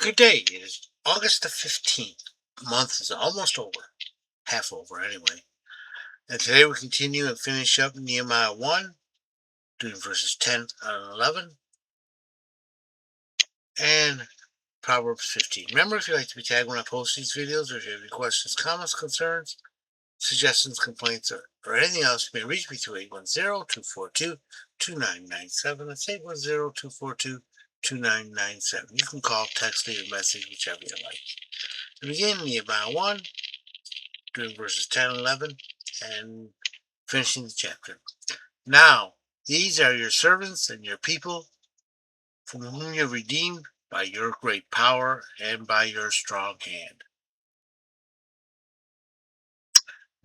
Good day. It is August the 15th. The month is almost over, half over anyway. And today we continue and finish up Nehemiah 1, doing verses 10 and 11, and Proverbs 15. Remember, if you'd like to be tagged when I post these videos, or if you have any questions, comments, concerns, suggestions, complaints, or anything else, you may reach me through 810-242-2997. That's 810-242-2997. You can call, text, leave a message, whichever you like. To begin, Nehemiah 1, doing verses 10 and 11, and finishing the chapter. Now, these are your servants and your people, from whom you redeemed by your great power and by your strong hand.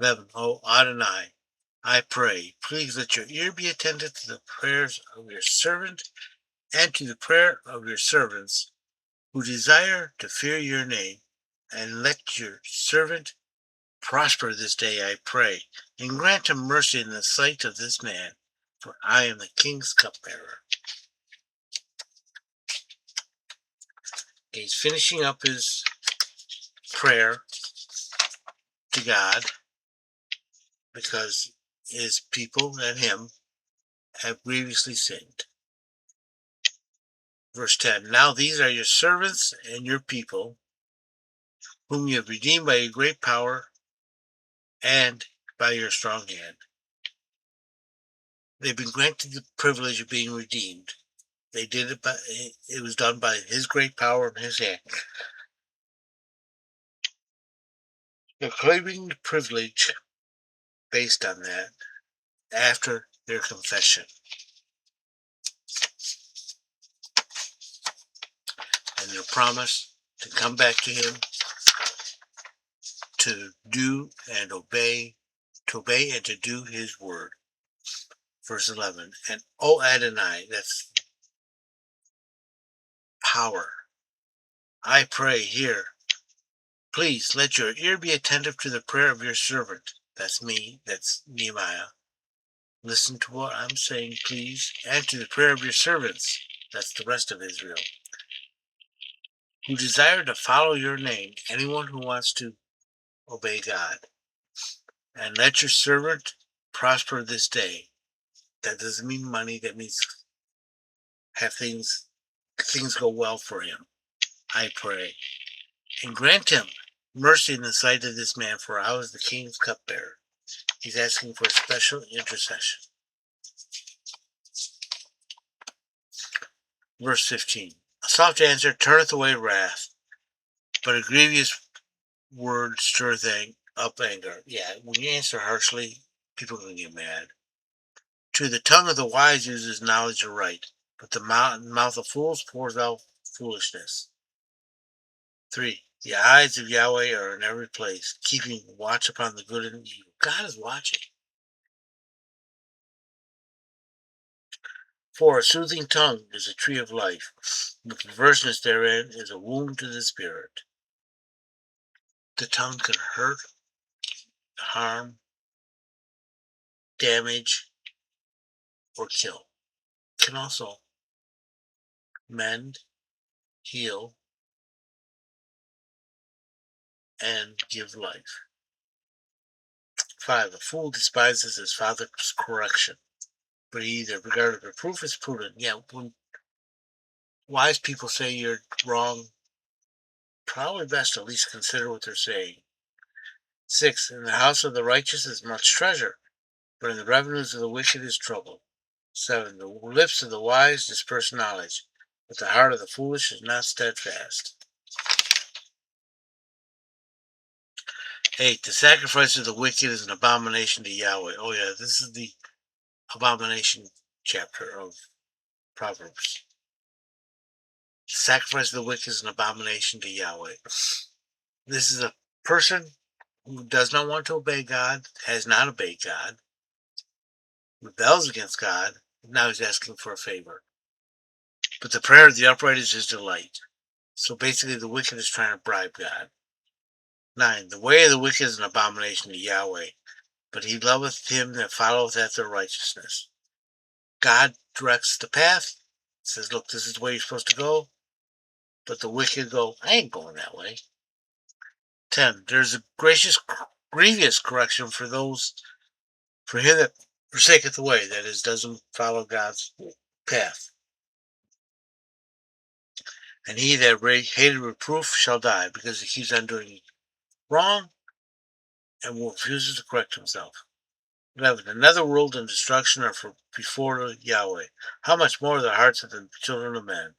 11. O Adonai, I pray, please let your ear be attentive to the prayers of your servant and to the prayer of your servants who desire to fear your name, and let your servant prosper this day, I pray, and grant him mercy in the sight of this man, for I am the king's cupbearer. He's finishing up his prayer to God because his people and him have grievously sinned. Verse 10. Now these are your servants and your people, whom you have redeemed by your great power and by your strong hand. They've been granted the privilege of being redeemed. They did it it was done by his great power and his hand. They're claiming the privilege based on that after their confession. And their promise to come back to him, to do and obey, and to do his word. Verse 11. And O Adonai, that's power, I pray here, please let your ear be attentive to the prayer of your servant. That's me, that's Nehemiah. Listen to what I'm saying, please, and to the prayer of your servants. That's the rest of Israel, who desire to follow your name, anyone who wants to obey God. And let your servant prosper this day. That doesn't mean money, that means have things go well for him, I pray. And grant him mercy in the sight of this man, for I was the king's cupbearer. He's asking for a special intercession. Verse 15. A soft answer turneth away wrath, but a grievous word stirreth up anger. Yeah, when you answer harshly, people can get mad. To the tongue of the wise uses knowledge aright, but the mouth of fools pours out foolishness. 3. The eyes of Yahweh are in every place, keeping watch upon the good and evil. God is watching. 4. A soothing tongue is a tree of life, but perverseness therein is a wound to the spirit. The tongue can hurt, harm, damage, or kill. It can also mend, heal, and give life. 5. A fool despises his father's correction, but he either regarded reproof as prudent. Yeah, when wise people say you're wrong, probably best to at least consider what they're saying. 6. In the house of the righteous is much treasure, but in the revenues of the wicked is trouble. 7. The lips of the wise disperse knowledge, but the heart of the foolish is not steadfast. 8. The sacrifice of the wicked is an abomination to Yahweh. Oh yeah, this is the abomination chapter of Proverbs. The sacrifice of the wicked is an abomination to Yahweh. This is a person who does not want to obey God, has not obeyed God, rebels against God, and now he's asking for a favor. But the prayer of the upright is his delight. So basically the wicked is trying to bribe God. 9. The way of the wicked is an abomination to Yahweh, but he loveth him that followeth after righteousness. God directs the path, says, look, this is the way you're supposed to go. but the wicked go, I ain't going that way. 10. There's a grievous correction for him that forsaketh the way, that is, doesn't follow God's path. And he that hated reproof shall die, because he keeps on doing wrong and refuses to correct himself. 11. Another world and destruction are before Yahweh. How much more the hearts of the children of men?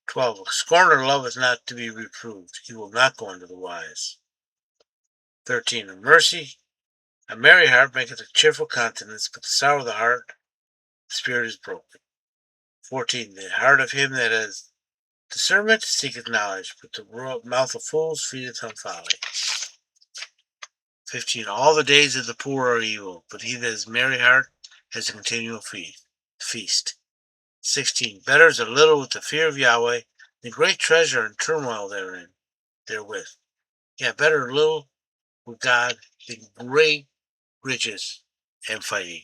12. A scorner loveth not to be reproved. He will not go unto the wise. 13. A merry heart maketh a cheerful countenance, but the sorrow of the heart, the spirit is broken. 14. The heart of him that has discernment seeketh knowledge, but the mouth of fools feedeth on folly. 15. All the days of the poor are evil, but he that is merry heart has a continual feast. 16. Better is a little with the fear of Yahweh than great treasure and turmoil therewith. Yeah, better a little with God than great riches and fighting.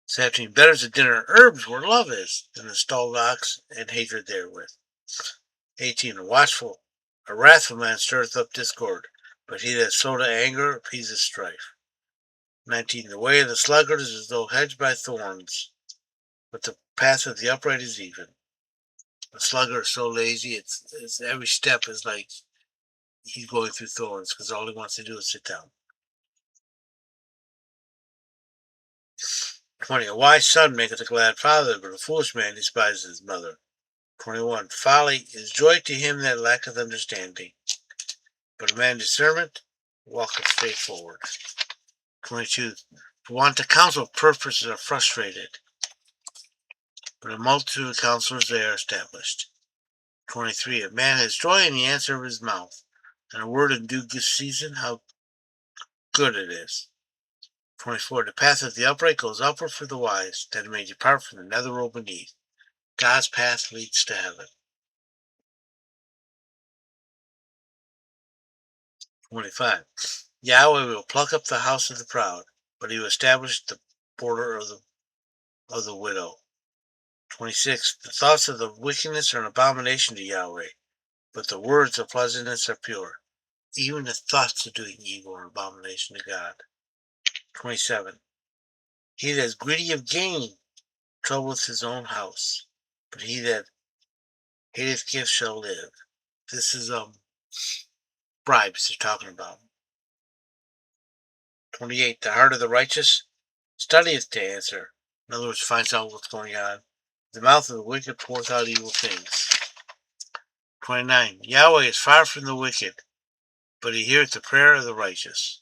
17. Better is a dinner of herbs where love is than a stalled ox and hatred therewith. 18. A wrathful man stirreth up discord, but he that is slow to anger appeaseth strife. 19. The way of the sluggard is as though hedged by thorns, but the path of the upright is even. The sluggard is so lazy, it's every step is like he's going through thorns, because all he wants to do is sit down. 20. A wise son maketh a glad father, but a foolish man despises his mother. 21. Folly is joy to him that lacketh understanding, but a man discernment walketh straight forward. 22. For want of counsel, purposes are frustrated, but a multitude of counselors they are established. 23. A man has joy in the answer of his mouth, and a word in due season, how good it is. 24. The path of the upright goes upward for the wise, that it may depart from the nether road beneath. God's path leads to heaven. 25. Yahweh will pluck up the house of the proud, but he will establish the border of the widow. 26. The thoughts of the wickedness are an abomination to Yahweh, but the words of pleasantness are pure. Even the thoughts of doing evil are an abomination to God. 27. He that is greedy of gain troubleth his own house, but he that hateth gifts shall live. This is bribes they're talking about. 28. The heart of the righteous studieth to answer. In other words, finds out what's going on. The mouth of the wicked poureth out evil things. 29. Yahweh is far from the wicked, but he heareth the prayer of the righteous.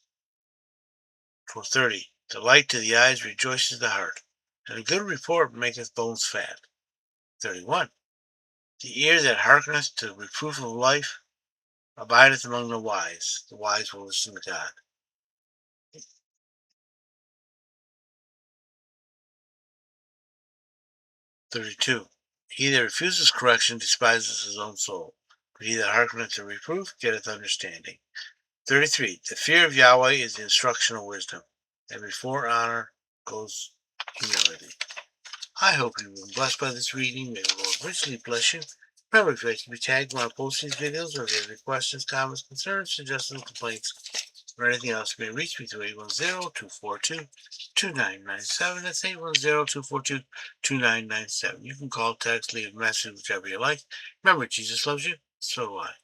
30. The light to the eyes rejoices the heart, and a good report maketh bones fat. 31. The ear that hearkeneth to the reproof of life abideth among the wise. The wise will listen to God. 32. He that refuses correction despises his own soul, but he that hearkeneth to reproof getteth understanding. 33. The fear of Yahweh is the instruction of wisdom, and before honor goes humility. I hope you've been blessed by this reading. May the Lord richly bless you. Remember, if you'd like to be tagged when I post these videos, or if you have any questions, comments, concerns, suggestions, complaints, or anything else, you may reach me through 810-242-2997. That's 810-242-2997. You can call, text, leave a message, whichever you like. Remember, Jesus loves you. So do I.